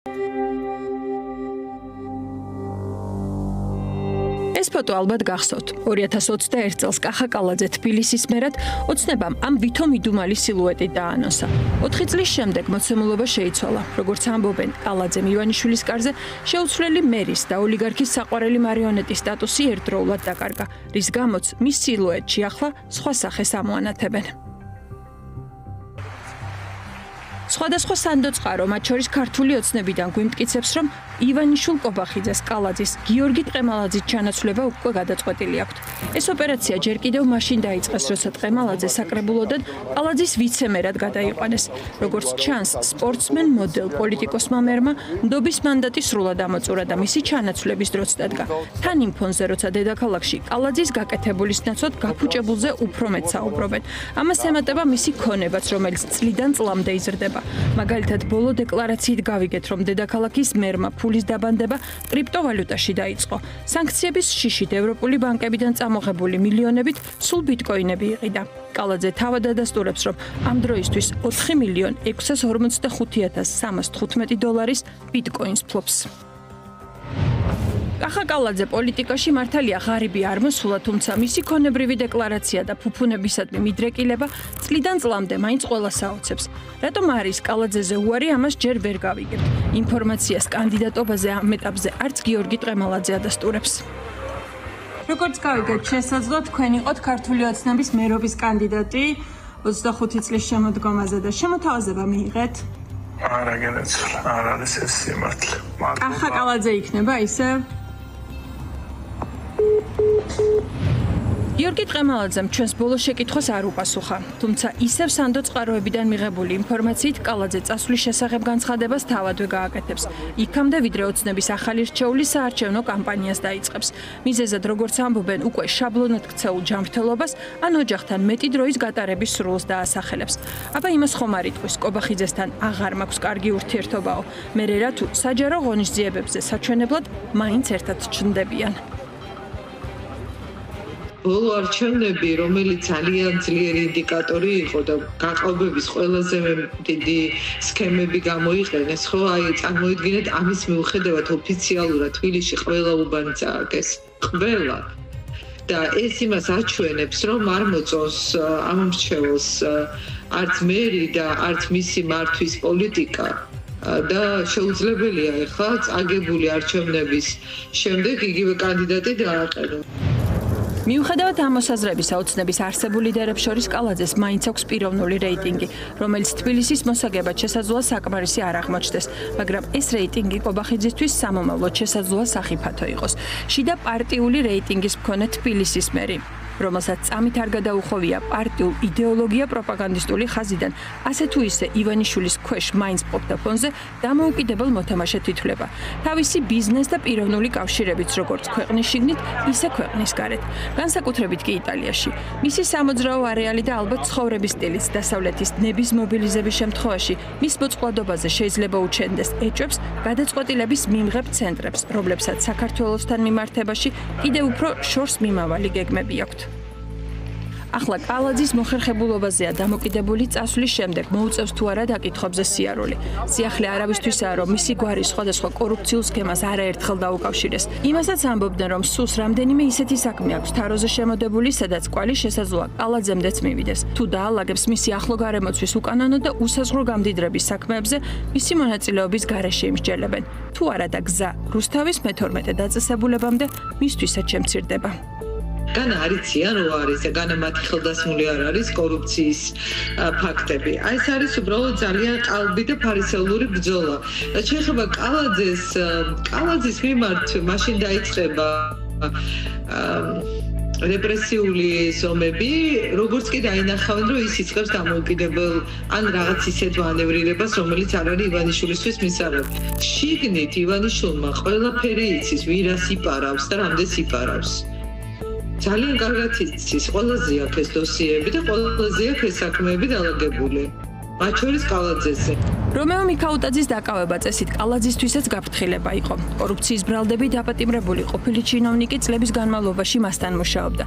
ეს ფოტო ალბათ გახსოვთ. 2021 წელს კახა კალაძე თბილისის მერად ოცნებამ ამ ვითომ იდუმალი სილუეტი დაანონსა. 4 წლის შემდეგ მოცემულობა შეიცვალა. როგორც ამბობენ, კალაძემ ივანიშვილის კარზე შეუცვლელი მერის და ოლიგარქის საყვარელი მარიონეტის სტატუსი ერთდროულად დაკარგა, რის გამოც მის სილუეტში ახლა სხვა სახეს ამოანათებენ. სხვადასხვა სანდოწყარო, მათ შორის ქართული ოცნებიდან გვიმტკიცებს, რომ ივანიშვილ კობახიძეს, კალაძის, გიორგი ტყემალაძის ჩანაცვლება უკვე გადაწყვეტილი აქვთ. ეს ოპერაცია ჯერ კიდევ მაშინ დაიწყეს, როცა ტყემალაძე საკრებულოდან კალაძის ვიცემერად გადაიყვანეს. როგორც ჩანს, სპორტსმენ მოდელ პოლიტიკოსმა მერმა ნდობის მანდატი სრულად ამოწურა და მისი ჩანაცვლების დროც დადგა. თან იმ ფონზე, როცა დედაქალაქში კალაძის გაკეთებულის ნაცვლად გაფუჭებულზე უფრო მეტ საუბრობენ. ამას ემატება მისი ქონებაც, რომელიც წლიდან წლამდე იზრდება. მაგალითად, ბოლო დეკლარაციით გავიგეთ, რომ დედაქალაქის მერმა ფულის დაბანდება კრიპტოვალუტაში დაიწყო. სანქციების შიშით ევროპული ბანკებიდან წამოღებული მილიონებით სულ ბიტკოინები იყიდა. კალაძე თავად ადასტურებს, რომ ამ დროისთვის 4,645,315 დოლარის ბიტკოინს ფლობს. კახა კალაძე პოლიტიკაში მართალია ღარიბი არ მოსულა, თუმცა მისი ქონებრივი დეკლარაცია და ფუფუნებისადმი მიდრეკილება წლიდან წლამდე მაინც ყველას აოცებს. რატომ არის კალაძეზე უარი, ამას ჯერ ვერ გავიგებთ. ინფორმაციას კანდიდატობაზე ამ ეტაპზე არც გიორგი ტყემალაძე ადასტურებს. როგორც გავიგეთ, შესაძლოა თქვენ იყოთ ქართული ოცნების მერობის კანდიდატი 25 წლის შემოდგომაზე და შემოთავაზება მიიღეთ? არა, გენაცვალა, არ არის ეს სიმართლე. კახა კალაძე იქნება ისევ? გიორგი ტყემალაძემ ჩვენს ბოლო შეკითხვას არ უპასუხა, თუმცა ისევ სანდოწყაროებიდან მიღებული ინფორმაციით კალაძე წასვლის შესახებ განცხადებას თავადვე გააკეთებს. იქამდე ვიდრე ოცნების ახალი რჩეული საარჩევნო კამპანიას დაიწყებს. მიზეზად, როგორც ამბობენ, უკვე შაბლონად ქცეულ ჯანმრთელობას ან ოჯახთან მეტი დროის გატარების სრულს დაასახელებს. აბა იმას ხომ არ იტყვის, კობახიძესთან აღარ მაქვს კარგი ურთიერთობაო. მერე რა თუ საჯარო ღონისძიებებზე საჩვენებლად მაინც ერთად ჩნდებიან. ბოლო არჩევნები, რომელიც ძალიან ძლიერი ინდიკატორი იყო და გაყალბების ყველაზე დიდი სქემები გამოიყენეს, ხო, აი წარმოიდგინეთ ამის მიუხედავად ოფიციალურად თბილისში ყველა უბანი წააგეს. ყველა. და ეს იმას აჩვენებს, რომ არ მოწონს ამ მრჩეველს არც მერი და არც მისი მართვის პოლიტიკა. და შეუძლებელია ახლა წაგებული არჩევნების შემდეგ იგივე კანდიდატი დააყენოს. მიუხედავად ამ მოსაზრებისა, ოცნების არსებულ ლიდერებს შორის კალაძეს მაინც აქვს პიროვნული რეიტინგი, რომელიც თბილისის მოსაგებად შესაძლოა საკმარისი არ აღმოჩნდეს, მაგრამ ეს რეიტინგი კობახიძისთვის სამომავლოდ შესაძლოა სახიფათო იყოს. შიდა პარტიული რეიტინგის მქონე თბილისის მერი, რომელსაც წამით არ გადაუხოვია პარტიულ იდეოლოგია პროპაგანდისტული ხაზიდან, ასე თუ ისე ივანიშვილის ქვეშ მაინც ყოფდა ფონზე დამოუკიდებელ მოთამაშედ ითვლება. თავისი ბიზნეს და პიროვნული კავშირებით, როგორც ქვეყნის შიგნით, ისე ქვეყნის გარეთ. განსაკუთრებით კი იტალიაში. მისი სამოძრაო არეალი და ალბათ ცხოვრების სტილიც დასავლეთის ნების მობილიზების შემთხვევაში მის მოწყვლადობაზე შეიძლება უჩენდეს ეჭვებს გადაწყვეტილების მიმღებ ცენტრებს, რომლებსაც საქართველოსთან მიმართებაში კიდევ უფრო შორს მიმავალი გეგმები აქვთ. ახლა კალაძის მოხერხებულობაზეა დამოკიდებული წასვლის შემდეგ მოუწევს თუ არა დაკითხვებზე სიარული. სიახლე არავისთვისაა, რომ მისი გვარი სხვადასხვა კორუფციულ სქემას არაერთხელ დაუკავშირეს. იმასაც ამბობდნენ, რომ სულს რამდენიმე ისეთი საქმე აქვს თაროზე შემოდებული, სადაც კვალი შესაძლოა კალაძემდეც მივიდეს. თუ დაალაგებს მისი ახლო გარემოცვის უკანონო და უსაზღვრო გამდიდრების საქმეებზე, მისი მონაწილეობის გარეშე იმსჯელებენ. თუ არა და გზა რუსთავის მე-12 დაწესებულებამდე მისთვისაც შემცირდება. განა არიციან რო არის და განა მათი ხელდასმული არ არის კორუფციის ფაქტები. აი ეს არის უბრალოდ ძალიან ყალბი და ფარისეულური ბრძოლა. შეიძლება კალაძის მიმართ მაშინ დაიწყება რეპრესიული ზომები, როგორც კი დაინახავენ, რომ ის იწყებს დამოუკიდებელ ან რაღაც ისეთ მანევრირებას, რომელიც არ არის ივანიშვილისთვის მისაღები. შიგნით ივანიშვილმა ყველაფერი იცის, ვირას იპარავს და რამდენს იპარავს. ძალიან კარგად იცის, ყველაზე აქ ეს დოსიეები და ყველაზე აქ ეს საქმეები დალაგებული. მათ შორის კალაძეზე. რომეო მიქაუტაძის დაკავება წესით კალაძისთვისაც გაფრთხილება იყო. კორუფციის ბრალდები დაპატიმრებული ყოფილი ჩინოვნიკი წლების განმავლობაში მასთან მუშაობდა.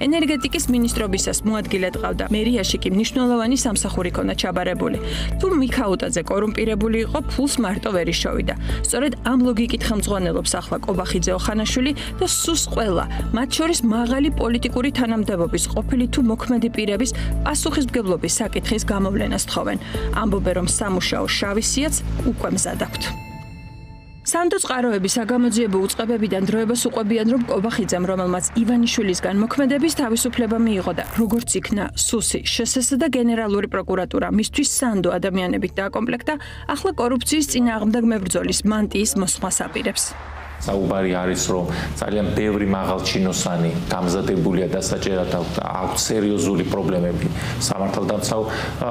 ენერგეტიკის მინისტრობისას მოადგილედ ყავდა. მერიაში კი მნიშვნელოვანი სამსახური ჰქონდა ჩაბარებული. თუ მიქაუტაძე კორუმპირებული იყო, ფულს მარტო ვერ იშოვიდა. სწორედ ამ ლოგიკით ხელმძღვანელობს ახლა კობახიძე ოხანაშვილი და სუს ყველა, მათ შორის მაღალი პოლიტიკური თანამდებობის ყოფილი თუ მოქმედი პირების პასუხისმგებლობის საკითხის გამოვლენას თხოვენ. ამბობენ, რომ სამუშაო შავი სიაც უკვე მზად აქვთ. სანდო წყაროების საგამოძიებო უწყებებიდან დროებას უყვებიან, რომ კობახიძემ, რომელმაც ივანიშვილისგან მოქმედების თავისუფლება მიიღო და როგორც იქნა სუსი, შსს და გენერალური პროკურატურა მისთვის სანდო ადამიანებით დააკომპლექტა, ახლა კორუფციის წინააღმდეგ მებრძოლის მანტიის მოსხმას აპირებს. საუბარი არის, რომ ძალიან ბევრი მაღალჩინოსანი გამზადებულია დასაჭერად აქვს სერიოზული პრობლემები სამართალდამცავ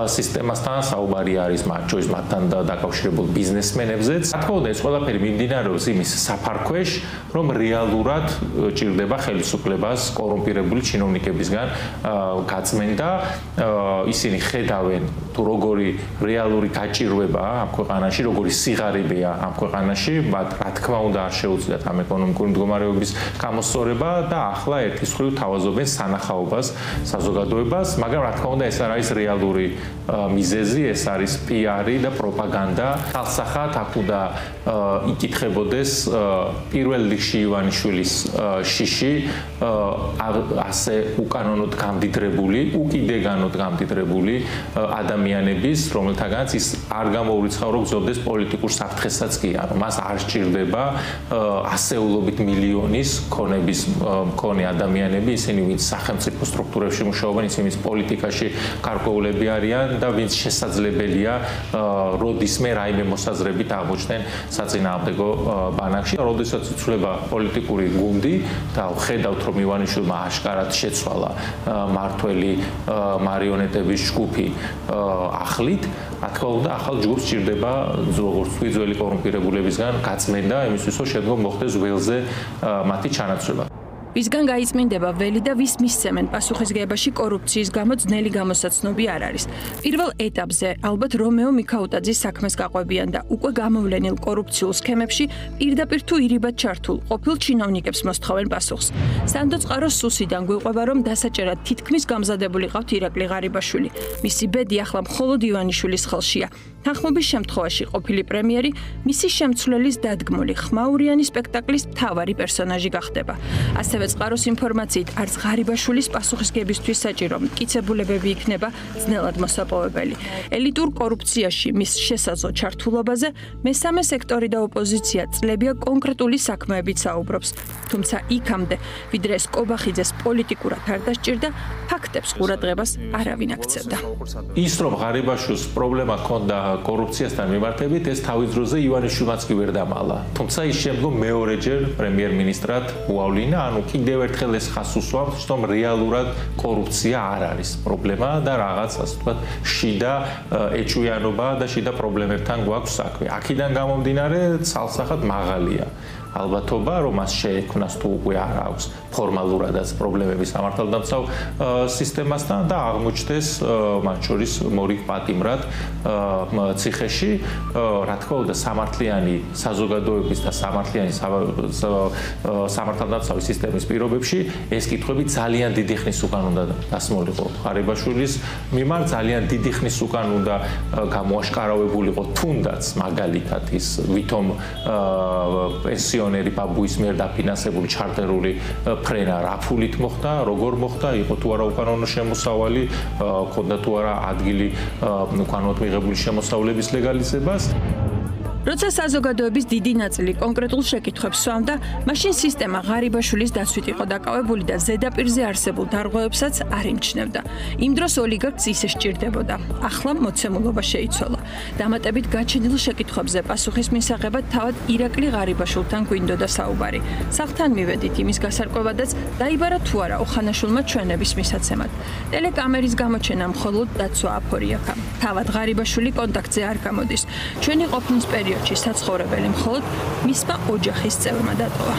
სისტემასთან, საუბარი არის მათ შორის მათთან დაკავშირებულ ბიზნესმენებზეც. რა თქმა უნდა, ეს ყველაფერი მიმდინარეობს იმის საფარქვეშ, რომ რეალურად ჭირდება ხელისუფლებას კორუმპირებული ჩინოვნიკებისგან გაწმენდა. ისინი ხედავენ თუ როგორი რეალური გაჭირვებაა ამ ქვეყანაში, როგორი სიღარიბეა ამ ქვეყანაში, მათ რა თქმა უნდა არ შეუძლიათ ამ ეკონომიკური მდგომარეობის გამოსწორება და ახლა ერთის მხრივ თავაზობენ სანახაობას, საზოგადოებას, მაგრამ რა თქმა უნდა ეს არ არის რეალური მიზეზი, ეს არის პიარი და პროპაგანდა. თალსახად აქ უნდა იკითხებოდეს პირველ რიგში ივანიშვილის შიში, ასე უკანონოდ გამდიდრებული, უკიდეგანოდ გამდიდრებული ადამიანების, რომელთაგანაც ის არ გამოურიცხავ, რომ გზობდეს პოლიტიკურ საფრთხესაც კი, ანუ მას არ სჭირდება ასეულობით მილიონის მქონე ადამიანები, ისინი ვინც სახელმწიფო სტრუქტურებში მუშაობენ, ისინი ვინც პოლიტიკაში გარკვეულები არიან და ვინც შესაძლებელია როდისმე რაიმე მოსაზრებით აღმოჩნდნენ საწინააღმდეგო ბანაკში. როდესაც იცვლება პოლიტიკური გუნდი და ხედავთ, რომ ივანიშვილმა აშკარად შეცვალა მართველი მარიონეტების ჯგუფი ახლით, რა თქმა უნდა, ახალ ჯგუფს სჭირდება როგორც ძველი კორუმპირებულებისგან გაწმენდა იმისთვის, რომ შემდგომ მოხდეს ველზე მათი ჩანაცვლება. ვისგან გაიწმინდება ველი და ვის მისცემენ პასუხისგებაში კორუფციის გამო ძნელი გამოსაცნობი არ არის. პირველ ეტაპზე ალბათ რომეო მიქაუტაძის საქმეს გაყვებიან და უკვე გამოვლენილ კორუფციულ სქემებში პირდაპირ თუ ირიბად ჩართულ ყოფილ ჩინოვნიკებს მოსთხოვენ პასუხს. სანდო წყაროს სუსიდან გვიყვება, რომ დასაჭერად თითქმის გამზადებული ყავთ ირაკლი ღარიბაშვილი. მისი ბედი ახლა მხოლოდ ივანიშვილის ხელშია. თანხმობის შემთხვევაში ყოფილი პრემიერი მისი შემცვლელის დადგმული ხმაურიანი სპექტაკლის მთავარი პერსონაჟი გახდება. ასევე წყაროს ინფორმაციით არც ღარიბაშვილის პასუხისგებისთვის საჭირო მტკიცებულებები იქნება ძნელად მოსაპოვებელი. ელიტურ კორუფციაში მის შესაძლო ჩართულობაზე მესამე სექტორი და ოპოზიცია წლებია კონკრეტული საქმეებით საუბრობს. თუმცა იქამდე, ვიდრე ეს კობახიძეს პოლიტიკურად არ დასჭირდა, ფაქტებს ყურადღებას არავინ აქცევდა. ის რომ ღარიბაშვილს პრობლემა ჰქონდა კორუფციასთან მიმართებით, ეს თავის დროზე ივანიშვილმაც კი ვერ დამალა. თუმცა ის შემდგომ მეორეჯერ პრემიერ-მინისტრად მოავლინა, ანუ კიდევ ერთხელ ეს ხაზს უსვამს, რომ რეალურად კორუფცია არ არის პრობლემა და რაღაც ასე ვთქვათ, შიდა ეჭვიანობა და შიდა პრობლემებთან გვაქვს საქმე. აქედან გამომდინარე, ცალსახად მაღალია ალბათობა, რომ მას შეექმნას თუ უკვე არ აქვს ფორმალურადაც პრობლემები სამართალდამცავ სისტემასთან და აღმოჩნდეს მათ შორის მორიგ პატიმრად ციხეში. რა თქმა უნდა, სამართლიანი საზოგადოების და სამართლიანი სამართალდამცავი სისტემის პირობებში ეს კითხვები ძალიან დიდი ხნის უკან უნდა დასმოლიყო ღარიბაშვილის მიმართ, ძალიან დიდი ხნის უკან უნდა გამოაშკარავებულიყო თუნდაც მაგალითად ის ვითომ პენსიონერი ბაბუის მიერ დაფინანსებული ჩარტერული ფრენა რა ფულით მოხდა, როგორ მოხდა, იყო თუ არა უკანონო შემოსავალი, ქონდა თუ არა ადგილი უკანონოდ მიღებული შემოსავლების ლეგალიზებას. როცა საზოგადოების დიდი ნაწილი კონკრეტულ შეკითხვებს სვამდა, მაშინ სისტემა ღარიბაშვილის დაცვით იყო დაკავებული და ზედაპირზე არსებულ დარღვევებსაც არ იმჩნევდა. იმ დროს ოლიგარქს ისე სჭირდებოდა. ახლა მოცემულობა შეიცვალა. დამატებით გაჩენილ შეკითხვებზე პასუხის მისაღებად თავად ირაკლი ღარიბაშვილთან გვინდოდა საუბარი. სახლთან მივედით იმის გასარკვევადაც, დაიბარა თუ არა ოხანაშვილმა ჩვენების მისაცემად. ტელეკამერის გამოჩენა მხოლოდ დაცვა აფორიაქა. თავად ღარიბაშვილი კონტაქტზე არ გამოდის. ჩვენი ყოფნის პერიოდში საცხოვრებელი მხოლოდ მისმა ოჯახის წევრმა დატოვა.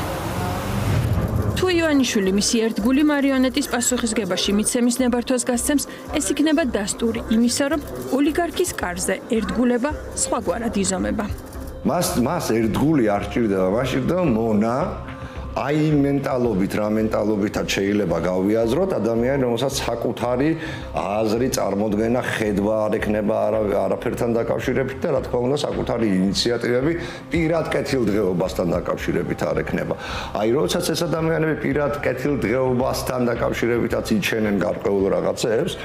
თუ ივანიშვილი მისი ერთგული მარიონეტის პასუხისგებაში მიცემის ნებართვას გასცემს, ეს იქნება დასტური იმისა, რომ ოლიგარქის კარზე ერთგულება სხვაგვარად იზომება. მას ერთგული არ სჭირდება, მას სჭირდება მონა. აი მენტალობით, რა მენტალობითაც შეიძლება გავიაზროთ ადამიანი, რომელსაც საკუთარი აზრი, წარმოდგენა, ხედვა არ ექნება არაფერთან დაკავშირებით და რა თქმა უნდა საკუთარი ინიციატივები პირად კეთილდღეობასთან დაკავშირებით არ ექნება. აი როდესაც ეს ადამიანები პირად კეთილდღეობასთან დაკავშირებითაც იჩენენ გარკვეულ რაღაცებს,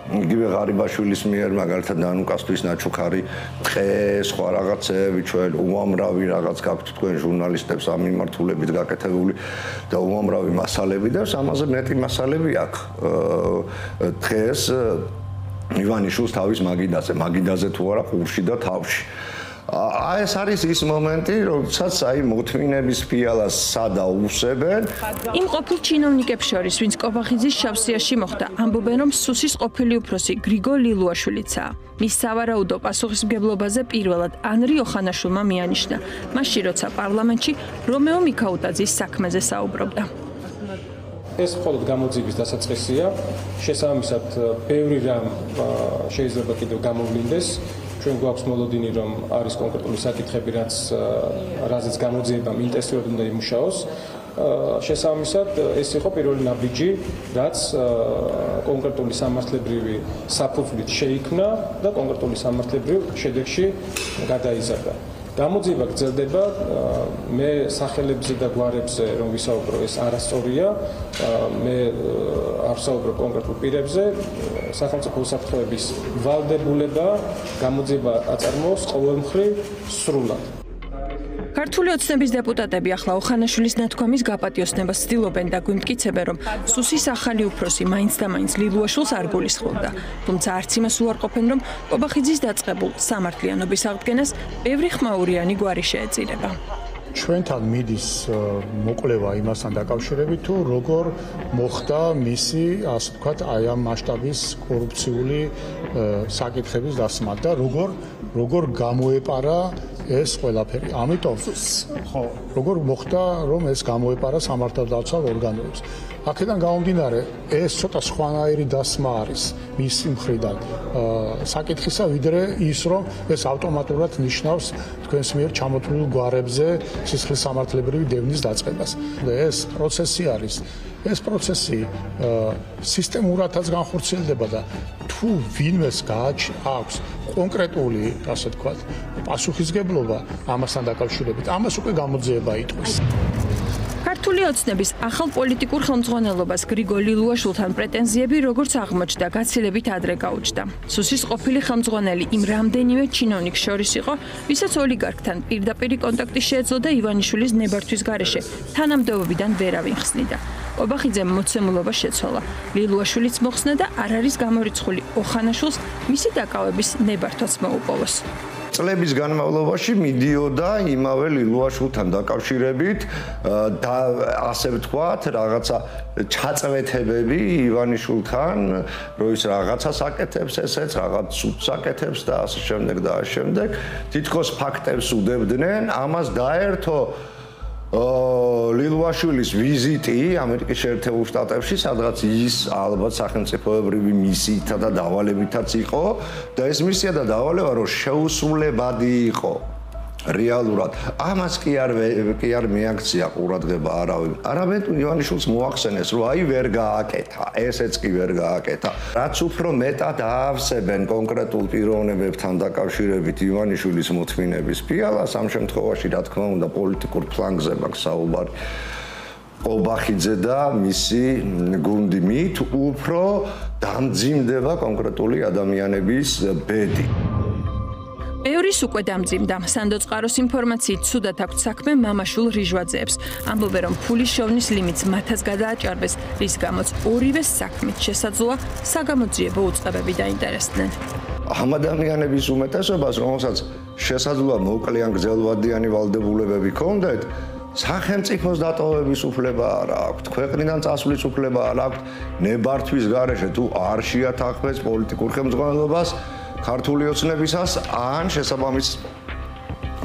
იგივე ღარიბაშვილის მიერ მაგალითად ნანუკასთვის ნაჩუქარი ტყე, სხვა რაღაცები, ჩვენ უამრავი რაღაც გაქვთ თქვენ ჟურნალისტებს ამ მიმართულებით გაკეთებული და უამრავი მასალები და ამაზე მეტი მასალები აქვს. დღეს ივანიშვილს თავის მაგიდაზე თუ არა ყურში და თავში. აი ეს არის ის მომენტი, როდესაც აი მოთმინების ფიალას სადაუსებენ. იმ ყოფილ ჩინოვნიკებს შორის, ვინც კობახიძის შავსიაში მოხვდა, ამბობენ, რომ სუსის ყოფილი უფროსი გრიგო ლილუაშვილიცაა. მის სავარაუდო პასუხისმგებლობაზე პირველად ანრი ოხანაშვილმა მიანიშნა, მაშინ როცა პარლამენტში რომეო მიქაუტაძის საქმეზე საუბრობდა. ეს მხოლოდ გამოძიების დასაწყისია, შესაბამისად ბევრი რამ შეიძლება კიდევ გამოვლინდეს. ჩვენ გვაქვს მოლოდინი, რომ არის კონკრეტული საკითხები, რაზეც გამოძიებამ ინტენსიურად უნდა იმუშაოს. შესაბამისად, ეს იყო პირველი ნაბიჯი, რაც კონკრეტული სამართლებრივი საფუძვლით შეიქმნა და კონკრეტული სამართლებრივ შედეგში გადაიზარდა. გამოძიება გრძელდება, მე სახელებზე და გვარებზე რომ ვისაუბრო, ეს არასწორია, მე არ ვსაუბრობ კონკრეტულ პირებზე, სახელმწიფო უსაფრთხოების ვალდებულება გამოძიება აწარმოოს ყოველმხრივ სრულად. ქართული ოცნების დეპუტატები ახლა ოხანაშვილის ნათქვამის გაპატიოსნებას ცდილობენ და გვიმტკიცებენ, რომ სუსის ახალი უფროსი მაინც და მაინც ლილუაშვილს არ გულისხმობდა. თუმცა არც იმას უარყოფენ, რომ კობახიძის დაწყებულ სამართლიანობის აღდგენას ბევრი ხმაურიანი გვარი შეეწირება. ჩვენთან მიდის მოკვლევა იმასთან დაკავშირებით, თუ როგორ მოხდა მისი, ასე ვთქვათ, აი ამ მასშტაბის კორუფციული საკითხების დასმა და როგორ გამოეპარა ეს ყველაფერი. ამიტომ ხო, როგორ მოხდა, რომ ეს გამოეპარა სამართალდაცვალ ორგანოებს. აქედან გამომდინარე, ეს ცოტა სხვანაირი დასმა არის მისი მხრიდან საკითხისა, ვიდრე ის, რომ ეს ავტომატურად ნიშნავს თქვენს მიერ ჩამოთვლილ გვარებზე სისხლის სამართლებრივი დევნის დაწყებას. ეს პროცესი არის. ეს პროცესი სისტემურადაც განხორციელდება და თუ ვინმეს აქვს კონკრეტული, ასე ვთქვათ, პასუხისგებლობა ამასთან დაკავშირებით, ამას უკვე გამოძიება იტყვის. ქართული ოცნების ახალ პოლიტიკურ ხელმძღვანელობას გრიგო ლილუაშვილთან პრეტენზიები როგორც აღმოჩნდა, გაცილებით ადრე გაუჩნდა. სუსის ყოფილი ხელმძღვანელი იმ რამდენიმე ჩინოვნიკს შორის იყო, ვისაც ოლიგარქთან პირდაპირი კონტაქტი შეეძლო და ივანიშვილის ნებართვის გარეშე თანამდებობიდან ვერავინ ხსნიდა. კობახიძემ მოცემულობა შეცვალა. ლილუაშვილიც მოხსნა და არ არის გამორიცხული ოხანაშვილს მისი დაკავების ნებართვაც მოუპოვოს. წლების განმავლობაში მიდიოდა იმავე ლილუაშვილთან დაკავშირებით და ასე ვთქვათ, რაღაცა ჩაწვეთებები ივანიშვილთან, რომ ის რაღაცას აკეთებს, ესეც რაღაც სუდს აკეთებს და ასე შემდეგ და ასე შემდეგ. თითქოს ფაქტებს უდებდნენ, ამას დაერთო ლილუაშვილის ვიზიტი ამერიკის შეერთებულ შტატებში, სადღაც ის ალბათ სახელმწიფოებრივი მისიითა და დავალებითაც იყო და ეს მისია და დავალება რომ შეუსრულებადი იყო რეალურად. ამას კი არ მიაქცია ყურადღება არავინ. არამედ ივანიშვილს მოახსენეს, რომ აი ვერ გააკეთა, ესეც კი ვერ გააკეთა. რაც უფრო მეტად აავსებენ კონკრეტულ პიროვნებებთან დაკავშირებით ივანიშვილის მოთმინების ფიალას, ამ შემთხვევაში რა თქმა უნდა პოლიტიკურ ფლანგზე მაქვს საუბარი. კობახიძე და მისი გუნდი მით უფრო დამძიმდება კონკრეტული ადამიანების ბედი. ეურის უკვე დამძიმდა. სანდო წყაროს ინფორმაციით ცუდად აქვს საქმე მამაშვილ რიჟვაძეებს. ამბობენ, რომ ფულის შოვნის ლიმიტს მათაც გადააჭარბეს, რის გამოც ორივე საქმით შესაძლოა საგამოძიებო უწყებები დაინტერესდნენ. ამ ადამიანების უმეტესობას, რომელსაც შესაძლოა მოკლე ან გრძელვადიანი ვალდებულებები ჰქონდეთ, სახელმწიფოს დატოვების უფლება არ აქვთ, ქვეყნიდან წასვლის უფლება არ აქვთ, ნებართვის გარეშე თუ არ შეათანხმებს პოლიტიკურ ხელმძღვანელობას ქართული ოცნებისას ან შესაბამის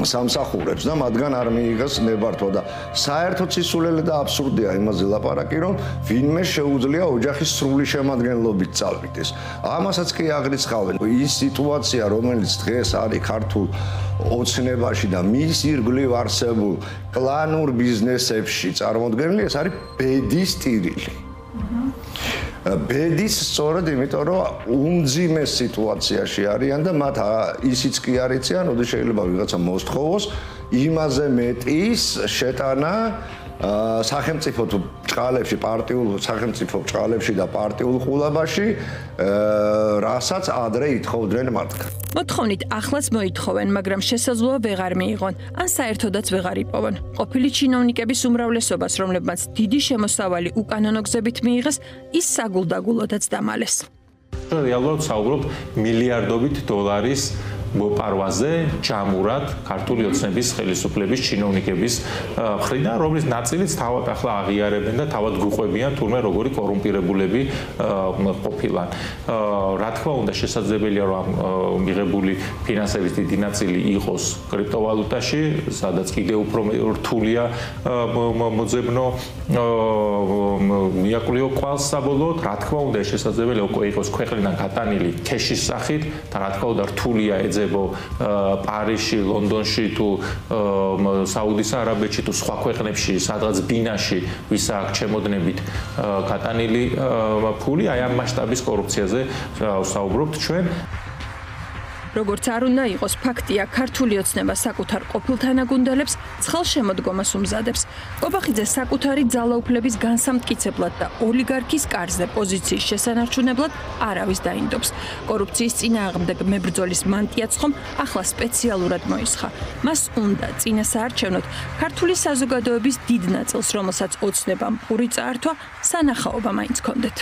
სამსახურებს და მათგან არ მიიღეს ნებართვა და საერთოდ სისულელე და აბსურდია იმაზე ლაპარაკი, რომ ვინმე შეუძლია ოჯახის სრული შემადგენლობით წავიდეს. ამასაც კი აღრიცხავენ. ის სიტუაცია, რომელიც დღეს არის ქართულ ოცნებაში და მის ირგვლივ არსებულ კლანურ ბიზნესებში წარმოდგენილი, ეს არის ბედის ტირილი. ბედის სწორედ იმიტომ, რომ უმძიმე სიტუაციაში არიან და მათ ისიც კი არ იციან, როდის შეიძლება ვიღაცა მოსთხოვოს იმაზე მეტის შეტანა სახელმწიფო ბრჭყალებში, პარტიულ სახელმწიფო ბრჭყალებში და პარტიულ ყულაბაში, რასაც ადრე ითხოვდნენ მათგან. მოთხოვნით ახლაც მოითხოვენ, მაგრამ შესაძლოა ვეღარ მიიღონ, ან საერთოდაც ვეღარ იპოვონ. ყოფილი ჩინოვნიკების უმრავლესობას, რომლებმაც დიდი შემოსავალი უკანონო გზებით მიიღეს, ის საგულდაგულოდაც დამალეს. რეალურად საუბრობთ მილიარდობით დოლარის მოპარვაზე ჯამურად ქართული ოცნების ხელისუფლების ჩინოვნიკების მხრიდან, რომლის ნაწილიც თავად ახლა აღიარებენ და თავად გვიყვებიან თურმე როგორი კორუმპირებულები ყოფილან. რა თქმა უნდა, შესაძლებელია რომ მიღებული ფინანსების დიდი ნაწილი იყოს კრიპტოვალუტაში, სადაც კიდევ უფრო რთულია მოძებნო მიაკვლიო კვალს საბოლოოდ. რა თქმა უნდა, შესაძლებელია უკვე იყოს ქვეყნიდან გატანილი ქეშის სახით და რა თქმა უნდა რთულია პარიზში, ლონდონში თუ საუდის არაბეთში თუ სხვა ქვეყნებში, სადღაც ბინაში ვის აქვს ჩემოდნებით გატანილი ფული, აი ამ მასშტაბის კორუფციაზე ვსაუბრობთ ჩვენ. როგორც არ უნდა იყოს, ფაქტია, ქართული ოცნება საკუთარ ყოფილ თანაგუნდელებს ცხელშემოდგომას უმზადებს. კობახიძე საკუთარი ძალაუფლების განსამტკიცებლად და ოლიგარქის კარზე პოზიციის შესანარჩუნებლად არავის დაინდობს. კორუფციის წინააღმდეგ მებრძოლის მანტიაც ხომ ახლა სპეციალურად მოისხა. მას უნდა წინა საარჩევნოდ ქართული საზოგადოების დიდ ნაწილს, რომელსაც ოცნებამ პური წაართვა, სანახაობა მაინც ჰქონდეთ.